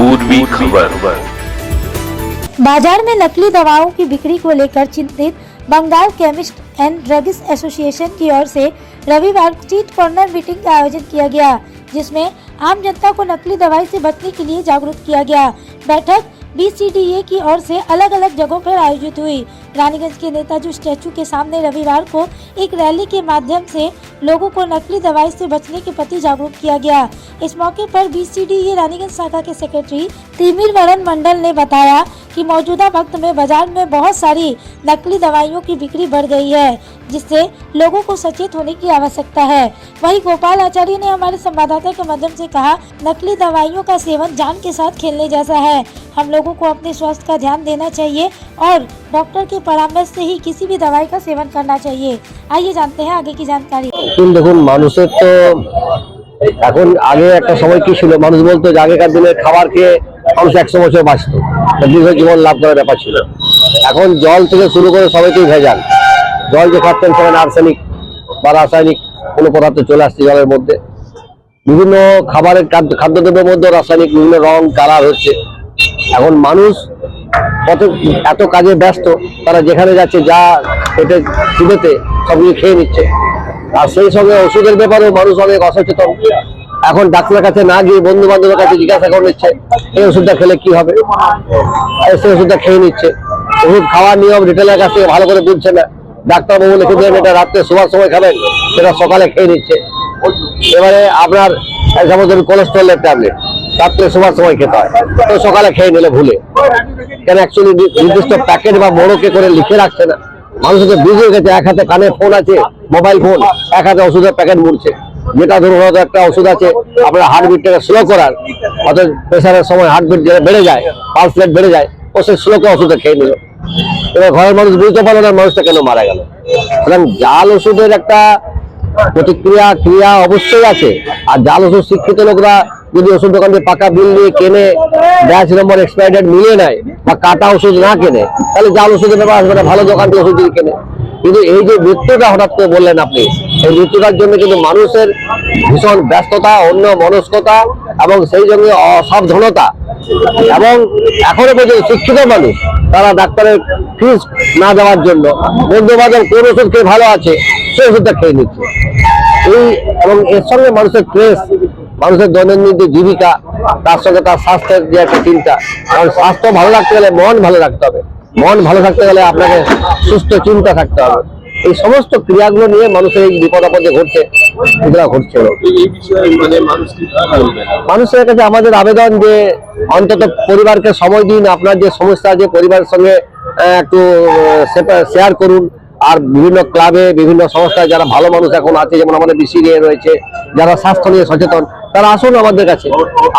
पूर्वी खबर। बाजार में नकली दवाओं की बिक्री को लेकर चिंतित Bengal chemist and druggist association की ओर से रविवार स्ट्रीट कॉर्नर मीटिंग का आयोजन किया गया, जिसमें आम जनता को नकली दवाई से बचने के लिए जागरूक किया गया। बैठक BCDA की ओर से अलग अलग जगहों पर आयोजित हुई। रानीगंज के नेताजी स्टैचू के सामने रविवार को एक रैली के माध्यम से लोगों को नकली दवाई से बचने के प्रति जागरूक किया गया। इस मौके पर BCDA रानीगंज शाखा के सेक्रेटरी तिमिर वरण मंडल ने बताया कि मौजूदा वक्त में बाजार में बहुत सारी नकली दवाइयों की बिक्री बढ़ गई है, जिससे लोगों को सचेत होने की आवश्यकता है। वहीं गोपाल आचार्य ने हमारे संवाददाता के माध्यम से कहा, नकली दवाइयों का सेवन जान के साथ खेलने जैसा है। हम लोगों को अपने स्वास्थ्य का ध्यान देना चाहिए और डॉक्टर के परामर्श से ही किसी भी दवाई का सेवन करना चाहिए। आइए जानते हैं आगे की जानकारी। দেখুন, মানুষের তো এখন আগে একটা সময় কি ছিল, মানুষ বলতো যে আগেকার দিনে খাবার খেয়ে মানুষ 100 বছর বাঁচত, দীর্ঘ জীবন লাভ করার ব্যাপার ছিল। এখন জল থেকে শুরু করে সবাইতেই ভেজাল। জল যে খাচ্ছেন সেখানে আর্সেনিক বা রাসায়নিক কোনো পদার্থ চলে আসছে জলের মধ্যে। বিভিন্ন খাবারের খাদ্যদ্রব্যের মধ্যে রাসায়নিক বিভিন্ন রং কালার হচ্ছে। এখন মানুষ এত কাজে ব্যস্ত, তারা যেখানে যাচ্ছে যা পেটে খিদেতে সবগুলো খেয়ে নিচ্ছে। আর সেই সঙ্গে ওষুধের ব্যাপারেও মানুষ অনেক অসচেতন। এখন ডাক্তারের কাছে না গিয়ে বন্ধু বান্ধবের কাছে জিজ্ঞাসা করে নিচ্ছে এই ওষুধটা খেলে কি হবে, সেই ওষুধটা খেয়ে নিচ্ছে। ওষুধ খাওয়ার নিয়ম রিটেলের কাছ থেকে ভালো করে বুঝছে না। ডাক্তারবাবু লিখে দেন এটা রাত্রে শোবার সময় খাবেন, সেটা সকালে খেয়ে নিচ্ছে। এবারে আপনার কোলেস্ট্রলের ট্যাবলেট রাত্রে শোবার সময় খেতে হয়, তো সকালে খেয়ে নিলে ভুলে। কেন অ্যাকচুয়ালি নির্দিষ্ট প্যাকেট বা মোড়কে করে লিখে রাখছে না। মানুষের বুঝে গেছে, এক হাতে কানে ফোন আছে, মোবাইল ফোন, এক হাতে ওষুধের প্যাকেট মুড়ছে। যেটা ধরুন হয়তো একটা ওষুধ আছে আপনার হার্টবিটটাকে স্লো করার, অর্থাৎ প্রেশারের সময় হার্টবিট বেড়ে যায়, পালস রেট বেড়ে যায়, ও সেই স্লো করে ওষুধটা খেয়ে নিল। এবার ঘরের মানুষ বুঝতে পারলো না মানুষটা কেন মারা গেল। সুতরাং জাল ওষুধের একটা ক্রিয়া অবশ্যই আছে। আর জাল ওষুধ শিক্ষিত লোকরা যদি ওষুধ দোকান থেকে পাকা বিল নিয়ে কেনে, ব্যাচ নম্বর এক্সপায়ারি ডেট মিলিয়ে নেয় বা কাটা ওষুধ না কেনে, তাহলে জাল ওষুধের ব্যাপার আসবে না, ভালো দোকান থেকে ওষুধ দিয়ে কেনে। কিন্তু এই যে মৃত্যুটা হঠাৎ করে বললেন আপনি, এই মৃত্যুটার জন্য কিন্তু মানুষের ভীষণ ব্যস্ততা, অন্য মনস্কতা এবং সেই সঙ্গে অসাবধানতা, এবং এখনো পর্যন্ত শিক্ষিত মানুষ তারা ডাক্তারের ফিস না দেওয়ার জন্য বন্ধু বান্ধব কোন ওষুধ খেয়ে ভালো আছে সেই ওষুধটা খেয়ে নিচ্ছে। এবং এর সঙ্গে মানুষের স্ট্রেস, মানুষের দৈনন্দিন যে জীবিকা, তার সঙ্গে তার স্বাস্থ্যের যে একটা চিন্তা। কারণ স্বাস্থ্য ভালো রাখতে গেলে মন ভালো রাখতে হবে, মন ভালো থাকতে গেলে আপনাকে সুস্থ চিন্তা থাকতে হবে। এই সমস্ত ক্রিয়াগুলো নিয়ে মানুষের এই বিপদ আপদে ঘটছে, এগুলো ঘটছে। মানুষের কাছে আমাদের আবেদন যে অন্তত পরিবারকে সময় দিন, আপনার যে সমস্যা আছে পরিবারের সঙ্গে একটু শেয়ার করুন। আর বিভিন্ন ক্লাবে, বিভিন্ন সংস্থায় যারা ভালো মানুষ এখন আছে, যেমন আমাদের BCDA রয়েছে, যারা স্বাস্থ্য নিয়ে সচেতন, তারা আসুন আমাদের কাছে।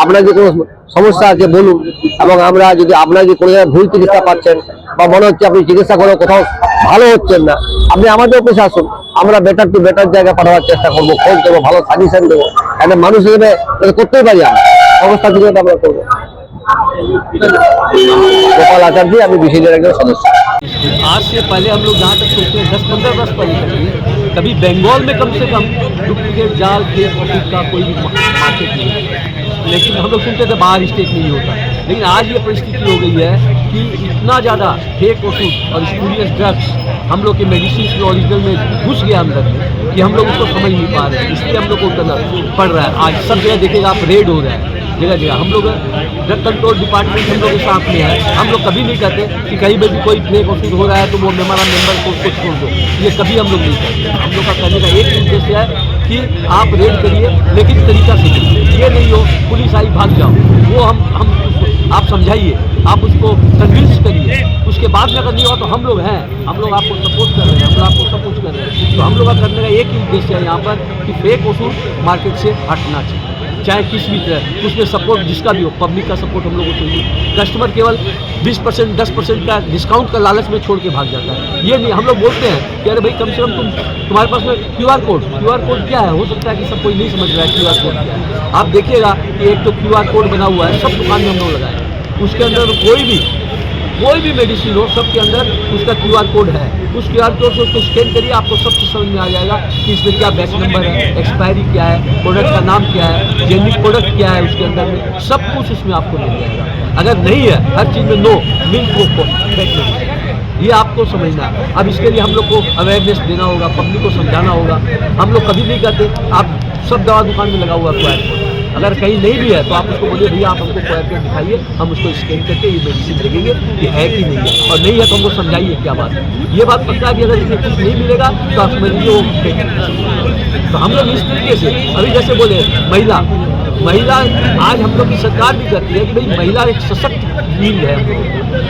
আপনার যে কোনো সমস্যা আছে বলুন, এবং আমরা যদি আপনার যে কোনো জায়গায় ভুল চিকিৎসা পাচ্ছেন বা মনে হচ্ছে আপনি চিকিৎসা করে কোথাও ভালো হচ্ছেন না, আপনি আমাদের অফিসে আসুন। আমরা বেটার টু বেটার জায়গায় পাঠাবার চেষ্টা করবো, খোঁজ দেবো, ভালো সাজেশন দেবো। একটা মানুষ হিসেবে করতেই পারি, আমরা সংস্থা থেকে আমরা করবো। गोपाल आचार्य, আমি BCDA একজন সদস্য। आज से पहले हम लोग जहाँ तक सोचते हैं 10-15 वर्ष पहले कभी बंगाल में कम से कम डुप्लीकेट जाल फेक ओषुध का कोई भी मार्केट नहीं है। लेकिन हम लोग सुनते थे बाहर स्टेट नहीं होता। लेकिन आज ये परिस्थिति हो गई है कि इतना ज़्यादा फेक ओषुध और स्पूरियस ड्रग्स हम लोग के मेडिसिन के ओरिजिनल में घुस गया अंदर कि हम लोग उसको समझ नहीं पा रहे हैं। इसलिए हम लोग को उतना पड़ रहा है। आज सब जगह देखेगा आप, रेड हो रहा है जगह जगह। हम लोग ड्रग कंट्रोल डिपार्टमेंट हम लोग के साथ में है। हम लोग कभी नहीं कहते कि कहीं पर भी कोई फेक ओषुध हो रहा है तो वो हमारा मेंबर को उसको छोड़ दो, ये कभी हम लोग नहीं कहते। हम लोग का कहने का एक उद्देश्य है कि आप रेड करिए, लेकिन तरीका से करिए। ये नहीं हो पुलिस आई भाग जाओ, वो हम आप समझाइए, आप उसको कन्विंस करिए। उसके बाद में अगर नहीं हुआ तो हम लोग हैं, हम लोग आपको सपोर्ट कर रहे हैं, हम लोग आपको सपोर्ट कर रहे हैं। तो हम लोग का करने का एक ही उद्देश्य है यहाँ पर कि फेक ओषुध मार्केट से हटना चाहिए, चाहे किस भी तरह। उसमें सपोर्ट जिसका भी हो, पब्लिक का सपोर्ट हम लोग को चाहिए। कस्टमर केवल 20%, 10% का डिस्काउंट का लालच में छोड़ के भाग जाता है। ये नहीं, हम लोग बोलते हैं कि अरे भाई कम से कम तुम्हारे पास में QR कोड क्या है। हो सकता है कि सब कोई नहीं समझ रहा है QR कोड क्या है। आप देखिएगा कि एक तो QR कोड बना हुआ है, सब दुकान में हम लोग लगाए, उसके अंदर कोई भी मेडिसिन हो, सबके अंदर उसका QR कोड है। उस QR कोड को स्कैन करिए, आपको सब चीज़ समझ में आ जाएगा कि इसमें क्या बैच नंबर है, एक्सपायरी क्या है, प्रोडक्ट का नाम क्या है, जेनिक प्रोडक्ट क्या है, उसके अंदर में सब कुछ उसमें आपको मिल जाएगा। अगर नहीं है, हर चीज़ में नो मिल्क वो फेक नहीं, ये आपको समझना है। अब इसके लिए हम लोग को अवेयरनेस देना होगा, पब्लिक को समझाना होगा। हम लोग कभी नहीं कहते, आप सब दवा दुकान में लगा हुआ QR कोड, अगर कहीं नहीं भी है तो आप उसको बोलिए भैया आप हमको QR कोड दिखाइए, हम उसको स्कैन करके ये मेडिसिन देंगे कि है कि नहीं है, और नहीं है तो हमको समझाइए क्या बात है। ये बात पक्का है कि अगर इसमें कुछ नहीं मिलेगा तो आप समझ लीजिए वो फेक है। तो हम लोग इस तरीके से, अभी जैसे बोले महिला आज हम लोग की सरकार भी करती है कि भाई महिला एक सशक्त वीर है,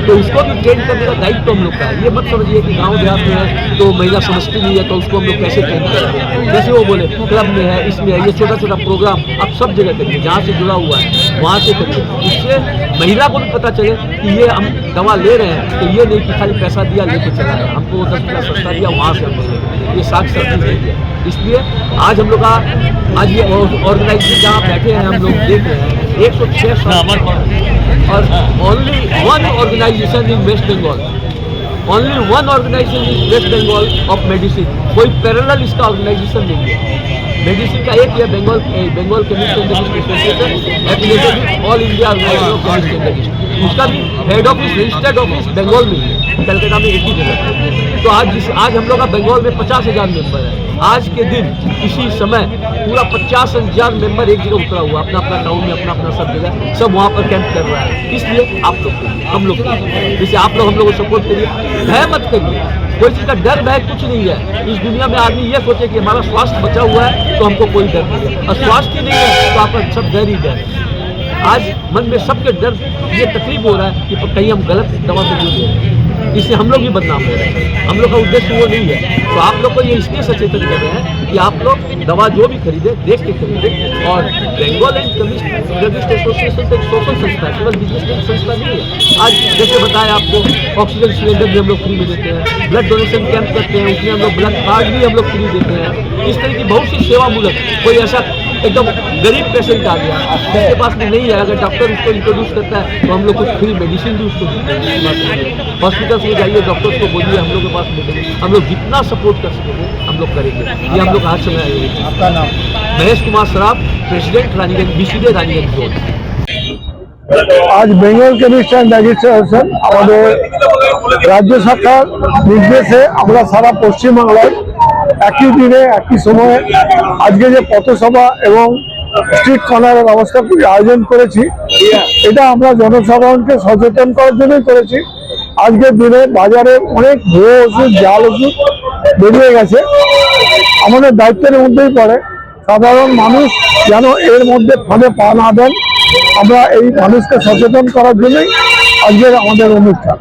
तो उसको भी ट्रेन करने का दायित्व हम लोग का है। ये मत समझिए कि गांव देहात में है तो महिला समझती नहीं है तो उसको हम लोग कैसे ट्रेन करें। जैसे वो बोले क्लब में है, इसमें है, ये छोटा छोटा प्रोग्राम आप सब जगह करिए, जहाँ से जुड़ा हुआ है वहाँ से करिए, इससे महिला को भी पता चले कि ये हम दवा ले रहे हैं तो ये नहीं कि खाली पैसा दिया लेके चला है, हमको 10 रुपया सस्ता दिया वहाँ से हम ले, ये साग सब्जी नहीं दिया। इसलिए आज हम लोग का आज ये ऑर्गेनाइजेशन जहाँ बैठे हैं हम लोग देख रहे हैं 106 साल और only one organisation in West Bengal, only one organisation in West Bengal of medicine, कोई पैरेलल इसका ऑर्गेनाइजेशन नहीं है। मेडिसिन का एक है Bengal chemist and druggist association affiliated with all India organisation of chemist and druggist, उसका भी head office registered office Bengal में है, कलकत्ता में एक ही जगह है। तो आज हम लोग का बंगाल में 50,000 मेंबर है। आज के दिन इसी समय पूरा 50,000 मेंबर एक जगह उतरा हुआ, अपना अपना टाउन में अपना सब जगह सब वहाँ पर कैंप कर रहा है। इसलिए आप लोग हम लोग जैसे आप लोग हम लोग को सपोर्ट करिए, भय मत करिए, कोई चीज़ का डर भय कुछ नहीं है। इस दुनिया में आदमी ये सोचे कि हमारा स्वास्थ्य बचा हुआ है तो हमको कोई डर नहीं है, और स्वास्थ्य नहीं है तो आपका सब डर ही डर है। आज मन में सबके डर ये तकलीफ हो रहा है कि कहीं हम गलत दवा से नहीं ले रहे हैं, इससे हम लोग ही बदनाम हो रहे हैं। हम लोग का उद्देश्य वो नहीं है। तो आप लोग को ये इसलिए सचेतन कर रहे हैं कि आप लोग दवा जो भी खरीदे देख के खरीदे, और Bengal and chemist druggist association तो एक सोशल संस्था है, केवल बिजनेस संस्था नहीं है। आज जैसे बताया आपको ऑक्सीजन सिलेंडर भी हम लोग फ्री में देते हैं, ब्लड डोनेशन कैंप करते हैं, उसमें हम लोग ब्लड कार्ड भी हम लोग फ्री देते हैं। इस तरह की बहुत सी सेवामूलक, कोई ऐसा एकदम गरीब पेशेंट आ गया उसके पास में नहीं है, अगर डॉक्टर उसको इंट्रोड्यूस करता है तो हम लोग कुछ फ्री मेडिसिन भी उसको देते हैं। हॉस्पिटल्स में जाइए, डॉक्टर्स को बोलिए हम लोग के पास मिलेंगे, हम लोग जितना सपोर्ट कर सकेंगे हम लोग करेंगे। ये हम लोग आज समय आएंगे। आपका नाम? Mahesh Kumar Saraf, president Raniganj BCDA Raniganj zone. आज Bengal chemist and druggist association আমাদের রাজ্য সরকার নির্দেশে আমরা সারা পশ্চিমবাংলায় একই দিনে একই সময়ে আজকে যে পথসভা এবং স্ট্রিট কর্নারের ব্যবস্থা আয়োজন করেছি, এটা আমরা জনসাধারণকে সচেতন করার জন্যই করেছি। আজকের দিনে বাজারে অনেক ভুয়ো ওষুধ, জাল ওষুধ বেরিয়ে গেছে, আমাদের দায়িত্বের মধ্যেই পড়ে সাধারণ মানুষ যেন এর মধ্যে ফাঁদে পা না দেন। আমরা এই মানুষকে সচেতন করার জন্যই আজকের আমাদের অনুষ্ঠান।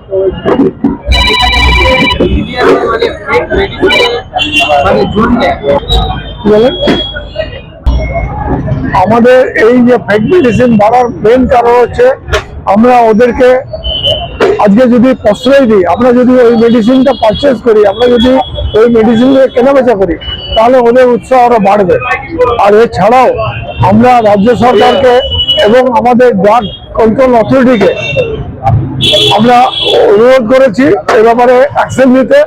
আমাদের এই যে ফেক মেডিসিন বাড়ার মেন কারণ হচ্ছে আমরা ওদেরকে আজকে যদি প্রশ্রয় দিই, আমরা যদি ওই মেডিসিনটা পারচেজ করি, আমরা যদি ওই মেডিসিন কেনাবেচা করি তাহলে ওদের উৎসাহ আরো বাড়বে। আর এছাড়াও আমরা রাজ্য সরকারকে এবং আমাদের ড্রাগ কন্ট্রোল অথরিটিকে আমরা অনুরোধ করেছি এ ব্যাপারে অ্যাকশন নিতে।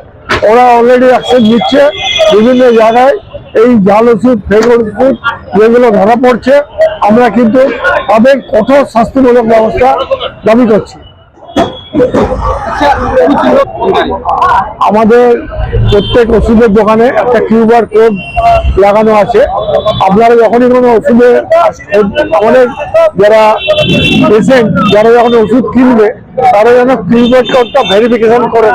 ওরা অলরেডি অ্যাকশন নিচ্ছে। বিভিন্ন জায়গায় এই জাল ওষুধ, ফেক ওষুধ যেগুলো ধরা পড়ছে, আমরা কিন্তু তাদের কঠোর শাস্তিমূলক ব্যবস্থা দাবি করছি। আমাদের প্রত্যেক ওষুধের দোকানে একটা কিউআর কোড লাগানো আছে। আপনারা যখনই কোনো ওষুধে আমাদের যারা পেশেন্ট যারা যখন ওষুধ কিনবে তারা যেন কিউআর কোডটা ভেরিফিকেশন করে।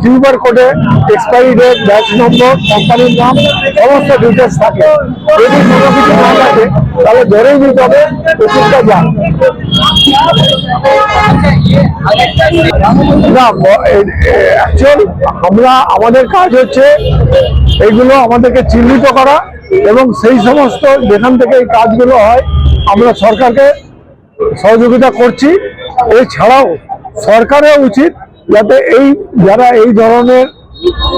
কিউআর কোডে এক্সপায়ারি ডেট, ব্যাচ নম্বর, কোম্পানির নাম, সমস্ত ডিটেলস থাকে। যদি কোনো কিছু না থাকে তাহলে ধরেই নিতে হবে ওষুধটা যান না। অ্যাকচুয়াল আমাদের কাজ হচ্ছে এইগুলো আমাদেরকে চিহ্নিত করা, এবং সেই সমস্ত যেখান থেকে এই কাজগুলো হয় আমরা সরকারকে সহযোগিতা করছি। এছাড়াও সরকারের উচিত যাতে এই যারা এই ধরনের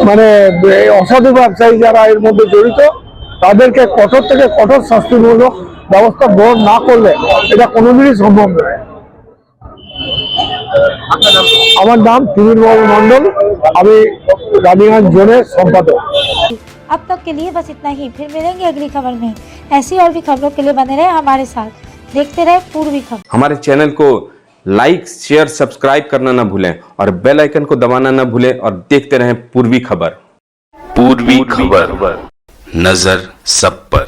মানে অসাধু ব্যবসায়ী যারা এর মধ্যে জড়িত তাদেরকে কঠোর থেকে কঠোর শাস্তিমূলক ব্যবস্থা গ্রহণ না করলে এটা কোনোদিনই সম্ভব নয়। আমার নাম তিমির বাবু মন্ডল, আমি রানীগঞ্জ জোনের সম্পাদক। अब तक के लिए बस इतना ही, फिर मिलेंगे अगली खबर में। ऐसी और भी खबरों के लिए बने रहे हमारे साथ, देखते रहे पूर्वी खबर। हमारे चैनल को लाइक शेयर सब्सक्राइब करना ना भूलें और बेल आइकन को दबाना ना भूलें और देखते रहें पूर्वी खबर। पूर्वी खबर, नजर सब पर।